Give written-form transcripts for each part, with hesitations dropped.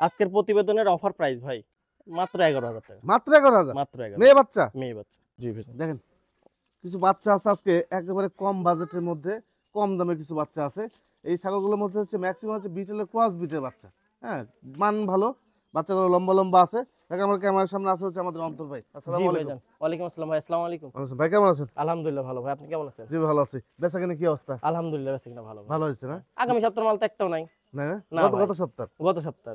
আজকের প্রতিবেদনের offer price ভাই মাত্র 11,000 টাকা। মাত্র 11,000? মাত্র 11,000 মেয়ে বাচ্চা? মেয়ে বাচ্চা। জি ভাই। দেখেন কিছু বাচ্চা আছে আজকে একেবারে কম বাজেটের মধ্যে, কম দামে কিছু বাচ্চা আছে। এই ছাগলগুলোর মধ্যে হচ্ছে ম্যাক্সিমাম হচ্ছে বিটেলের ক্রস বিটের বাচ্চা। হ্যাঁ, মান ভালো, বাচ্চাগুলো লম্বা লম্বা আছে। দেখেন আমার ক্যামেরার সামনে আছে হচ্ছে আমাদের অন্তর ভাই। আসসালামু জি আলাইকুম। ভাইজান। ওয়ালাইকুম আসসালাম ভাই। আসসালামু আলাইকুম। ভালো আছেন ভাই? কেমন আছেন? আলহামদুলিল্লাহ ভালো ভাই। আপনি কেমন আছেন? জি ভালো আছি। বেচাকেনা কি অবস্থা? আলহামদুলিল্লাহ বেশি না ভালো ভাই। ভালো হয়েছে না? আগামী সপ্তাহের মাল তো একটাও নাই। না না? না গত ভাই। গত সপ্তাহ গত সপ্তাহ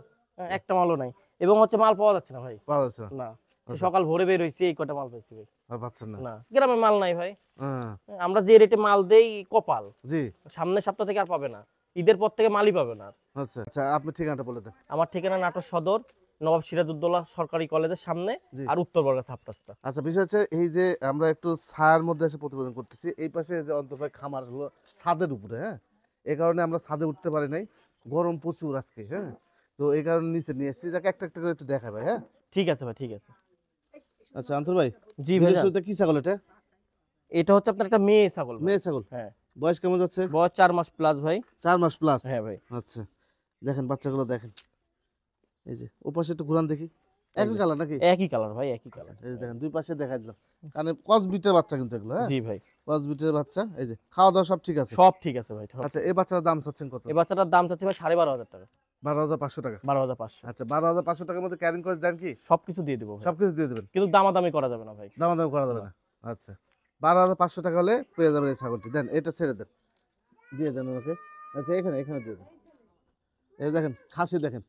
একটা মালও নাই এবং হচ্ছে মাল পাওয়া যাচ্ছে না ভাই। পাওয়া যাচ্ছে না? না, সে আচ্ছা। সকাল ভোরে বের হইছি এই কটা মাল পাইছি ভাই। আর পাচ্ছেন না? না, গ্রামে মাল নাই ভাই। হ্যাঁ, আমরা যে রেটে মাল দেই কপাল, জি। সামনের সপ্তাহ থেকে আর পাবে না, ঈদের পর থেকে মালই পাবে না আর। আচ্ছা আচ্ছা, আপনি ঠিকানাটা বলে দেন। আমার ঠিকানা নাটোর সদর, নবাব সিরাজউদ্দৌলা সরকারি কলেজের সামনে, জি। আর উত্তর বর্গা সাব রাস্তা। আচ্ছা, বিষয় হচ্ছে এই যে আমরা একটু ছায়ার মধ্যে এসে প্রতিবেদন করতেছি, এই পাশে যে অন্তর্ভাই খামার হলো ছাদের উপরে। হ্যাঁ, এই কারণে আমরা ছাদে উঠতে পারি নাই, গরম প্রচুর আজকে। হ্যাঁ, তো এই কারণে নিচে নিয়ে এসেছি, যাকে একটা একটা করে একটু দেখা ভাই। হ্যাঁ, ঠিক আছে ভাই, ঠিক আছে। আচ্ছা অন্তর ভাই, জি ভাই। শুরুতে কি ছাগল এটা? এটা হচ্ছে আপনার একটা মেয়ে ছাগল ভাই। মেয়ে ছাগল? হ্যাঁ। বয়স কেমন যাচ্ছে? বয়স 4 মাস প্লাস ভাই। 4 মাস প্লাস? হ্যাঁ ভাই। আচ্ছা, দেখেন বাচ্চাগুলো দেখেন, এই যে ওপাশে একটু ঘুরান দেখি। এই একই যে, কালার নাকি? একই কালার ভাই, একই কালার। এই যে দেখেন দুই পাশে দেখা দিলাম, কারণ কস বিটের বাচ্চা কিন্তু এগুলো। হ্যাঁ, জি ভাই। কস বিটের বাচ্চা। এই যে খাওয়া দাওয়া সব ঠিক আছে? সব ঠিক আছে ভাই, সব আচ্ছা, ঠিক এই আছে। বাচ্চার দাম চাচ্ছেন কত? এই বাচ্চাটার দাম চাচ্ছি ভাই 12,500 টাকা। 12,500 টাকা? 12,500। আচ্ছা, 12,500 টাকার মধ্যে ক্যারিং কস্ট দেন কি? সবকিছু দিয়ে দেবো ভাই, সবকিছু দিয়ে দেবেন? কিন্তু দামাদামি করা যাবে না ভাই। দামাদামি করা যাবে না? আচ্ছা, 12,500 টাকা হলে পেয়ে যাবেন এই ছাগলটি। দেন, এটা ছেড়ে দেন, দিয়ে দেন ওনাকে। আচ্ছা, এখানে এখানে দিয়ে দেন। এই দেখেন খাসি দেখেন,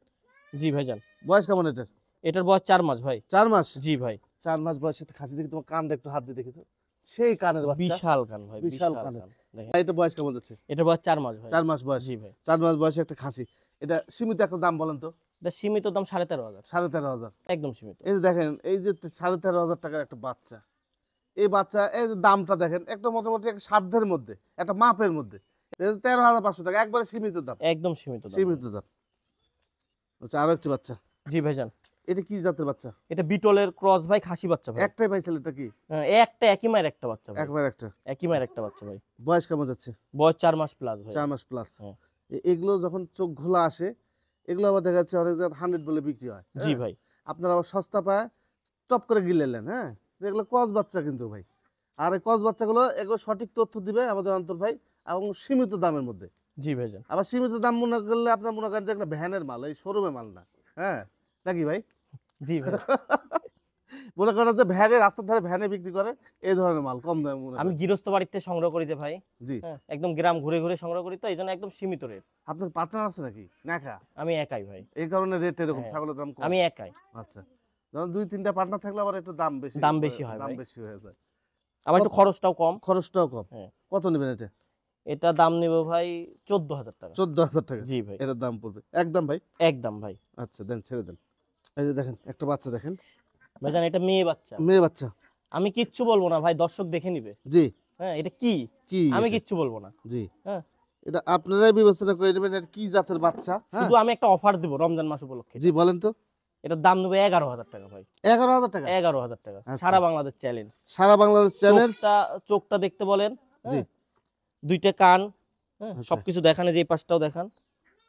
জি ভাইজান। বয়স কেমন এটার? এটার বয়স 4 মাস ভাই। 4 মাস? জি ভাই। 4 মাস বয়সে একটা খাসি দেখি, তোমার কানটা একটু হাত দিয়ে দেখি তো। সেই কানের বাচ্চা, বিশাল কান ভাই, বিশাল বিশাল কানের। কান। দেখেন এটা বয়স কেমন যাচ্ছে? এটার বয়স 4 মাস ভাই। 4 মাস বয়স? জি ভাই। 4 মাস বয়সে একটা খাসি, এটা সীমিত একটা দাম বলেন তো। এটা সীমিত দাম 13,500। 13,500? একদম সীমিত। এই যে দেখেন, এই যে 13,500 টাকার একটা বাচ্চা, এই বাচ্চা, এই যে দামটা দেখেন, একটা মোটামুটি একটা সাধ্যের মধ্যে, একটা মাপের মধ্যে। 13,500 টাকা, একবারে সীমিত দাম। একদম সীমিত দাম। সীমিত দাম। আচ্ছা, আরো একটি বাচ্চা, জি ভাইজান। এটা কি জাতের বাচ্চা? এটা বিটলের ক্রস ভাই, খাসি বাচ্চা ভাই। একটাই পাইছিল, এটা কি? হ্যাঁ, একটা একই মায়ের একটা বাচ্চা ভাই। একবার একটা? একই মায়ের একটা বাচ্চা ভাই। বয়স কেমন যাচ্ছে? বয়স 4 মাস প্লাস ভাই। 4 মাস প্লাস? হ্যাঁ। এগুলো যখন চোখ ঘোলা আসে, এগুলো আবার দেখা যাচ্ছে অনেক জায়গায় 100 বলে বিক্রি হয়। জি হ্যাঁ? ভাই। আপনারা আবার সস্তা পায় টপ করে গিলেলেন। হ্যাঁ, এগুলো কস বাচ্চা কিন্তু ভাই। আর এই কস বাচ্চাগুলো এগুলো সঠিক তথ্য দিবে আমাদের অন্তর ভাই, এবং সীমিত দামের মধ্যে। জি ভাইজান। আবার সীমিত দাম মনে করলে আপনার মনে করেন যে একটা ভ্যানের মাল, এই শোরুমের মাল না। হ্যাঁ, নাকি ভাই? জি ভাই। মনে করেন যে ভ্যানে, রাস্তার ধারে ভ্যানে বিক্রি করে এই ধরনের মাল, কম দামে মনে আমি করেন। গৃহস্থ বাড়িতে সংগ্রহ করি যে ভাই। জি। হ্যাঁ, একদম গ্রাম ঘুরে ঘুরে সংগ্রহ করি, তো এই জন্য একদম সীমিত রেট। আপনার পার্টনার আছে নাকি না একা? আমি একাই ভাই। এই কারণে রেট এরকম, হ্যাঁ, ছাগলের দাম কম? আমি একাই। আচ্ছা, যখন 2-3টা পার্টনার থাকলে আবার একটু দাম বেশি, দাম বেশি হয় দাম ভাই। বেশি হয়ে যায়, আবার একটু খরচটাও কম। খরচটাও কম। হ্যাঁ। কত নেবেন এটা? এটা দাম নিব ভাই 14,000 টাকা। 14,000 টাকা? জি ভাই। এটার দাম পড়বে একদম ভাই? একদম ভাই। আচ্ছা, দেন, ছেড়ে দেন। এই যে দেখেন একটা বাচ্চা দেখেন, ভাইজান এটা মেয়ে বাচ্চা। মেয়ে বাচ্চা? আমি কিচ্ছু বলবো না ভাই, দর্শক দেখে নিবে। জি। হ্যাঁ, এটা কি কি আমি এটা? কিচ্ছু বলবো না। জি। হ্যাঁ, এটা আপনারাই বিবেচনা করে নেবেন এটা কি জাতের বাচ্চা। হ্যাঁ, শুধু আমি একটা অফার দেব রমজান মাস উপলক্ষে। জি বলেন তো। এটার দাম নেবে 11,000 টাকা ভাই। 11,000 টাকা? 11,000 টাকা, আচ্ছা। সারা বাংলাদেশ চ্যালেঞ্জ। সারা বাংলাদেশ চ্যালেঞ্জ? চোখটা দেখতে বলেন। জি। হ্যাঁ, দুইটা কান, হ্যাঁ, আচ্ছা। সবকিছু দেখানে, যে এই পাশটাও দেখান।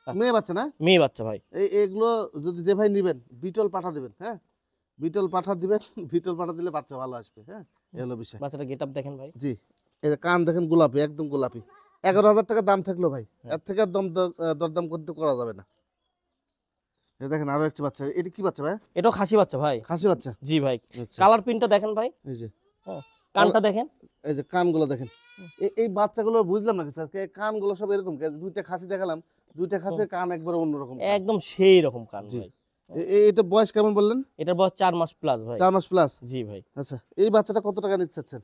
মেয়ে বাচ্চা না? মেয়ে বাচ্চা ভাই। এগুলো যদি যে ভাই নিবেন, বিটল পাঠা দিবেন। হ্যাঁ, বিটল পাঠা দিবেন, বিটল পাঠা দিলে বাচ্চা ভালো আসবে। হ্যাঁ, এই হলো বিষয়। বাচ্চাটা গেটআপ দেখেন ভাই। জি। এই যে কান দেখেন, গোলাপি, একদম গোলাপি। 11,000 টাকা দাম থাকলো ভাই, হ্যাঁ। এর থেকে আর দরদাম করতে করা যাবে না। এই দেখেন আরো একটি বাচ্চা, এটা কি বাচ্চা ভাই? এটাও খাসি বাচ্চা ভাই। খাসি বাচ্চা? জি ভাই। আচ্ছা। কালার প্রিন্টটা দেখেন ভাই। এই যে হ্যাঁ, কানটা দেখেন। এই যে কানগুলো দেখেন, এই বাচ্চাগুলো বুঝলাম না কিছু আজকে, এই কানগুলো সব এরকম, দুইটা খাসি দেখালাম, দুইটা খাসির কান একবার অন্যরকম কান। একদম সেই রকম কান জি। ভাই। এটা বয়স কেমন বললেন? এটার বয়স 4 মাস প্লাস ভাই। 4 মাস প্লাস? জি ভাই। আচ্ছা, এই বাচ্চাটা কত টাকা নিতে চাচ্ছেন?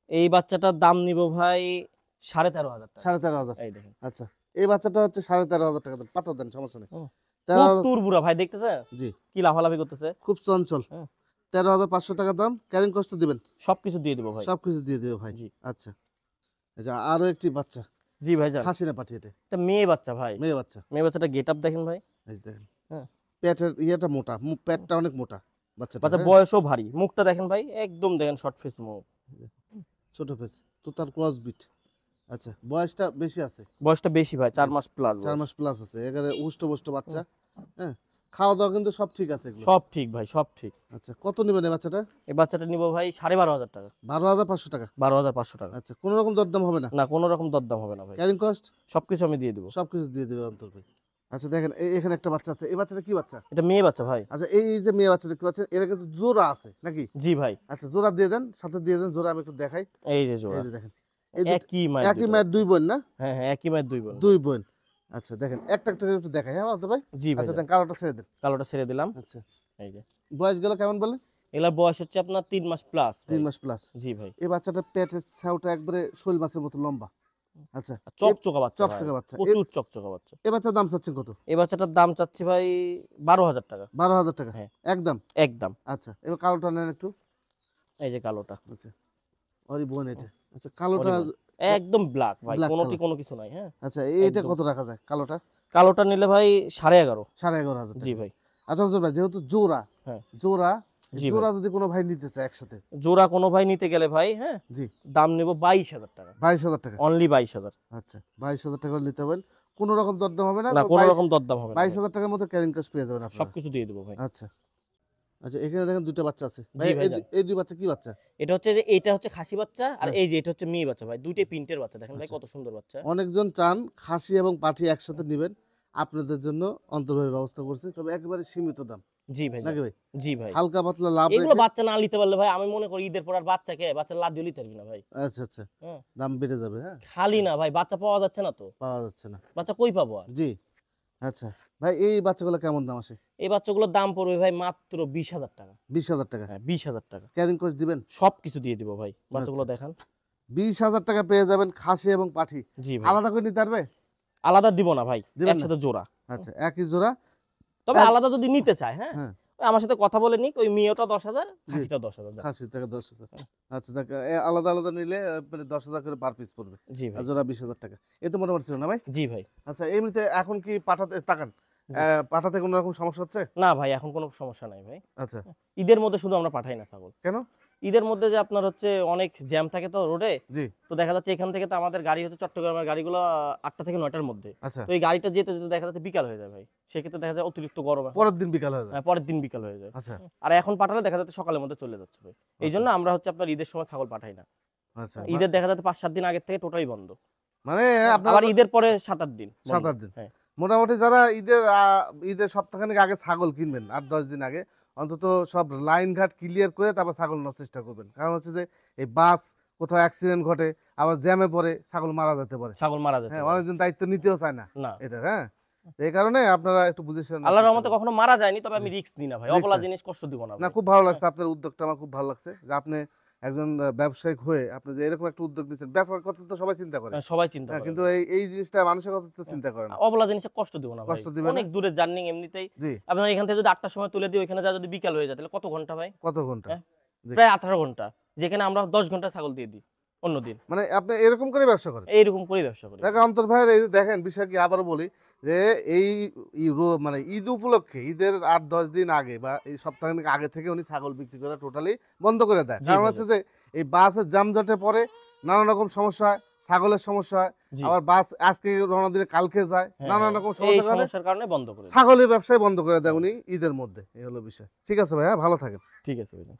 এই বাচ্চাটার দাম নিব ভাই 13,500 টাকা। 13,500? এই দেখেন। আচ্ছা, এই বাচ্চাটা হচ্ছে 13,500 টাকা দেন, পাতা দেন, সমস্যা নেই। হুম। 13,000? খুব তুরবুরা ভাই, দেখতেছেন জি। কি লাফালাফি করতেছে। খুব চঞ্চল। হ্যাঁ। 13,500 টাকা দাম, ক্যারিং কষ্ট দিবেন? সবকিছু দিয়ে দিব ভাই। সবকিছু দিয়ে দিবে ভাই? জি। আচ্ছা। আচ্ছা, আরো একটি বাচ্চা, জি ভাইজান। খাসি না পাঠিয়ে? এটা মেয়ে বাচ্চা ভাই। মেয়ে বাচ্চা? মেয়ে বাচ্চাটা গেটআপ দেখেন ভাই। এই যে দেখেন, হ্যাঁ। পেটের ইয়েটা মোটা, পেটটা অনেক মোটা বাচ্চাটা। বাচ্চা হ্যাঁ? বয়সও ভারী, মুখটা দেখেন ভাই, একদম দেখেন শর্ট ফেস মুখ। ছোট ফেস তো, তার ক্রস বিট। আচ্ছা, বয়সটা বেশি আছে? বয়সটা বেশি ভাই, 4 মাস প্লাস। 4 মাস প্লাস আছে, এখানে উষ্ট বষ্ট বাচ্চা। হ্যাঁ, খাওয়া দাওয়া কিন্তু সব ঠিক আছে এগুলো? সব ঠিক ভাই, সব ঠিক। আচ্ছা, কত নেবেন এই বাচ্চাটা? এই বাচ্চাটা নিব ভাই 12,500 টাকা। 12,500 টাকা? 12,500 টাকা। আচ্ছা, কোনো রকম দরদাম হবে না? না, কোনো রকম দরদাম হবে না ভাই। ক্যারিং কস্ট সবকিছু আমি দিয়ে দিব। সবকিছু দিয়ে দেবে অন্তর ভাই। আচ্ছা দেখেন, এখানে একটা বাচ্চা আছে। এই বাচ্চাটা কি বাচ্চা? এটা মেয়ে বাচ্চা ভাই। আচ্ছা, এই যে মেয়ে বাচ্চা দেখতে পাচ্ছেন, এরা কিন্তু জোড়া আছে নাকি? জি ভাই। আচ্ছা, জোড়া দিয়ে দেন, সাথে দিয়ে দেন জোড়া, আমি একটু দেখাই। এই যে জোড়া। এই যে দেখেন, এই যে একই মায়ের একই দুটো মায়ের বাচ্চা। দুই বোন না? হ্যাঁ হ্যাঁ, একই মায়ের দুই বোন। দুই বোন। আচ্ছা দেখেন, একটা একটা করে একটু দেখাই, হ্যাঁ অন্তর ভাই? জি ভাই। আচ্ছা দেন, কালোটা ছেড়ে দেন। কালোটা ছেড়ে দিলাম। আচ্ছা, এই যে বয়স গেল কেমন বলেন? এগুলার বয়স হচ্ছে আপনার 3 মাস প্লাস। 3 মাস প্লাস। জি ভাই। এই বাচ্চাটা পেটের ছাউটা একবারে শোল মাছের মতো লম্বা। আচ্ছা, চকচকা বাচ্চা। চকচকে ভাই। বাচ্চা। প্রচুর চকচকা বাচ্চা। এই বাচ্চার দাম চাচ্ছেন কত? এই বাচ্চাটার দাম চাচ্ছি ভাই 12,000 টাকা। 12,000 টাকা? হ্যাঁ। একদম? একদম। আচ্ছা, এবার কালোটা নেন একটু। এই যে কালোটা। আচ্ছা, ওরই বোন এটা। আচ্ছা, কালোটা ওরে বোন। একদম ব্ল্যাক ভাই, Black কোনোটি color। কোনো কিছু নাই। হ্যাঁ। আচ্ছা, এইটা একদম। কত রাখা যায় কালোটা? কালোটা নিলে ভাই 11,500। 11,500 জি টাকা। ভাই। আচ্ছা হুজুর ভাই, যেহেতু জোড়া, হ্যাঁ। জোড়া, জি জোড়া যদি কোনো ভাই নিতে চায় একসাথে, জোড়া কোনো ভাই নিতে গেলে ভাই, হ্যাঁ, জি, দাম নেব 22,000 টাকা। 22,000 টাকা? অনলি 22,000। আচ্ছা, 22,000 টাকা নিতে হবেন, কোনো রকম দরদাম হবে না? না, তো কোনো 22 রকম দরদাম হবে না ভাই। 22,000 টাকার মধ্যে ক্যারিং কস্ট পেয়ে যাবেন আপনারা। সবকিছু দিয়ে দেবো ভাই। আচ্ছা আচ্ছা, এখানে দেখেন দুইটা বাচ্চা আছে ভাই। জি ভাই, যান। এই দুই বাচ্চা কি বাচ্চা? এটা হচ্ছে যে এটা হচ্ছে খাসি বাচ্চা, আর হ্যাঁ। এই যে এটা হচ্ছে মেয়ে বাচ্চা ভাই। দুইটাই প্রিন্টের বাচ্চা, দেখেন ভাই আচ্ছা। কত সুন্দর বাচ্চা। অনেকজন চান খাসি এবং পাঠি একসাথে নেবেন, আপনাদের জন্য অন্তর্ভাবে ব্যবস্থা করছি, তবে একেবারে সীমিত দাম জি ভাই, নাকি যান। ভাই? জি ভাই। হালকা পাতলা লাভ এগুলো রেখে। বাচ্চা না নিতে পারলে ভাই আমি মনে করি ঈদের পর আর বাচ্চাকে বাচ্চা লাভ দিয়ে নিতে পারবি না ভাই। আচ্ছা আচ্ছা, হ্যাঁ। দাম বেড়ে যাবে। হ্যাঁ, খালি না ভাই, বাচ্চা পাওয়া যাচ্ছে না তো। পাওয়া যাচ্ছে না। বাচ্চা কই পাবো আর? জি। আচ্ছা ভাই, এই বাচ্চাগুলো কেমন দাম আসে? এই বাচ্চাগুলোর দাম পড়বে ভাই মাত্র 20,000 টাকা। 20,000 টাকা? হ্যাঁ, 20,000 টাকা। ক্যারিং কস্ট দিবেন? সবকিছু দিয়ে দিব ভাই। বাচ্চাগুলো আচ্ছা। দেখান। 20,000 টাকা পেয়ে যাবেন খাসি এবং পাঠি। জি ভাই। আলাদা করে নিতে পারবে? আলাদা দিব না ভাই, দিবেন না? একসাথে জোড়া। আচ্ছা, একই জোড়া। তবে এক- আলাদা যদি নিতে চায়, হ্যাঁ, হ্যাঁ, ওই আমার সাথে কথা বলে নিক। ওই মেয়েটা 10,000, খাসিটা 10,000। খাসি টাকা 10,000। আচ্ছা যাক, আলাদা আলাদা নিলে মানে 10,000 করে পার পিস পড়বে, জি আর ভাই। জোড়া 20,000 টাকা। এ তো মোটামুটি ছিল না ভাই? জি ভাই। আচ্ছা, এমনিতে এখন কি পাঠাতে তাকান, জি। পাঠাতে কোনো রকম সমস্যা হচ্ছে? না ভাই, এখন কোনো সমস্যা নাই ভাই। আচ্ছা, ঈদের মধ্যে শুধু আমরা পাঠাই না ছাগল। কেন? ঈদের মধ্যে যে আপনার হচ্ছে অনেক জ্যাম থাকে তো রোডে, জি। তো দেখা যাচ্ছে এখান থেকে তো আমাদের গাড়ি হচ্ছে চট্টগ্রামের গাড়িগুলো 8টা থেকে 9টার মধ্যে। আচ্ছা, তো এই গাড়িটা যেতে যেতে দেখা যাচ্ছে বিকাল হয়ে যায় ভাই। সেক্ষেত্রে দেখা যায় অতিরিক্ত গরম হয়। পরের দিন বিকাল হয়ে যায়। হ্যাঁ, পরের দিন বিকাল হয়ে যায়। আচ্ছা আর এখন পাঠালে দেখা যাচ্ছে সকালের মধ্যে চলে যাচ্ছে ভাই। এই জন্য আমরা হচ্ছে আপনার ঈদের সময় ছাগল পাঠাই না। আচ্ছা, ঈদের দেখা যাচ্ছে 5-7 দিন আগের থেকে টোটালি বন্ধ। মানে আপনার আবার ঈদের পরে 7-8 দিন বন্ধ। 7-8 দিন। হ্যাঁ। মোটামুটি যারা ঈদের সপ্তাহখানেক আগে ছাগল কিনবেন, 8-10 দিন আগে অন্তত সব লাইন ঘাট ক্লিয়ার করে তারপর ছাগল নেওয়ার চেষ্টা করবেন। কারণ হচ্ছে যে এই বাস কোথাও অ্যাক্সিডেন্ট ঘটে, আবার জ্যামে পড়ে ছাগল মারা যেতে পারে। ছাগল মারা যেতে হ্যাঁ, পারে। অনেকজন দায়িত্ব নিতেও চায় না না। এটা। হ্যাঁ, এই কারণে আপনারা একটু বুঝে শুনে নেওয়ার আল্লাহর চেষ্টা রহমতে করবেন। কখনো মারা যায়নি, তবে আমি রিস্ক নিই না ভাই। Risk অবলা নেন। জিনিস কষ্ট দিব না না, ভাই। খুব ভালো লাগছে আপনার উদ্যোগটা, আমার খুব ভালো লাগছে যে আপনি একজন ব্যবসায়িক হয়ে আপনি যে এরকম একটা উদ্যোগ নিচ্ছেন। ব্যবসার কথা তো সবাই চিন্তা করে, হ্যাঁ, সবাই চিন্তা হ্যাঁ, করে কিন্তু ভাই। এই জিনিসটা মানুষের কথা তো চিন্তা করে না। অবলা জিনিসে কষ্ট দিব না ভাই। কষ্ট দিবে না? অনেক দূরে জার্নি এমনিতেই। জি। আপনার এখান থেকে যদি 8টার সময় তুলে দিই, ওইখানে যা যদি বিকাল হয়ে যায় তাহলে কত ঘন্টা ভাই? কত ঘন্টা? হ্যাঁ। জি। প্রায় 18 ঘন্টা। যেখানে আমরা 10 ঘন্টা ছাগল দিয়ে দিই অন্যদিন। মানে আপনি এরকম করে ব্যবসা করেন? এইরকম করেই ব্যবসা করি। দেখো অন্তর ভাইয়ের, এই যে দেখেন বিষয় কি, আবারও বলি যে এই মানে ঈদ উপলক্ষে, ঈদের 8-10 দিন আগে বা এই সপ্তাহখানেক আগে থেকে উনি ছাগল বিক্রি করা টোটালি বন্ধ করে দেয়। জি কারণ ভাই, হচ্ছে যে এই বাসের যানজটে পরে নানান রকম সমস্যা হয়, ছাগলের সমস্যা হয়, জি। আবার বাস আজকে রওনা দিলে কালকে যায়, হ্যাঁ, নানান হ্যাঁ। রকম এই সমস্যার কারণে সমস্যার কারণে বন্ধ করে দিই। ছাগলের ব্যবসায় বন্ধ করে দেয় উনি ঈদের মধ্যে। এই হলো বিষয়। ঠিক আছে ভাইয়া, ভালো থাকেন। ঠিক আছে ভাই।